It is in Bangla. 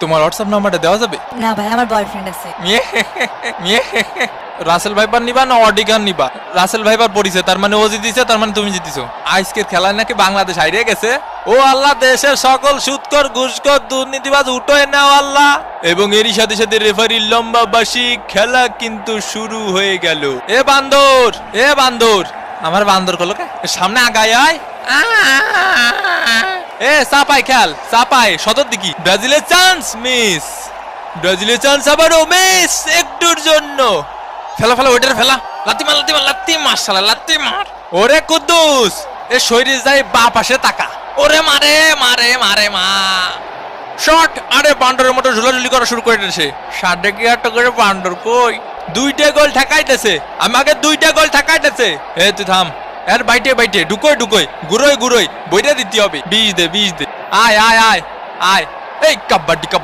তোমার হোয়াটসঅ্যাপ নাম্বারটা দেওয়া যাবে? না ভাই, আমার বয়ফ্রেন্ড আছে। রাসেল ভাইপার নিবা না অডিগান নিবা? রাসেল ভাইপার পড়িছে, তার মানে ও জিতিছে, তার মানে তুমি জিতিছো। আজকের খেলায় নাকি বাংলাদেশ হারিয়ে গেছে। ও আল্লাহ, দেশের সকল সুদখোর ঘুষখোর দুর্নীতিবাজ উঠোয় নাও আল্লাহ। এবং এরই সাথে সাথে রেফারির লম্বা বাঁশি, খেলা কিন্তু শুরু হয়ে গেল। এ বান্দর, এ বান্দর, আমার বান্দর কল কে সামনে আগায় আয়। এ চাপাই খেল, চাপাই সদর দিকি। ব্রাজিলের চান্স মিস, ব্রাজিলের চান্স আবারও মিস একটুর জন্য। ফেলা ফেলা ওইটার ফেলা, লাত্তি মার লাত্তি মার লাত্তি মার শালা লাত্তি মার। ওরে কুদ্দুস, এ শরীরে যায় বা পাশে তাকা। ওরে মারে মারে মারে মা শট। আরে বান্ডরের মতো ঝুলাঝুলি করা শুরু করে দিয়েছে। 8.5 করে বান্ডর কই? 2টা গোল ঠেকাইতেছে, আমাকে 2টা গোল ঠেকাইতেছে। এ তুই থাম, এর বাইটে বাইটে ঢুকোই ঢুকোই গুরোই গুরোই বইটা দিতে হবে। 20 দে 20 দে। আয় আয় আয় আয়, এই কাবাডি কাবাডি।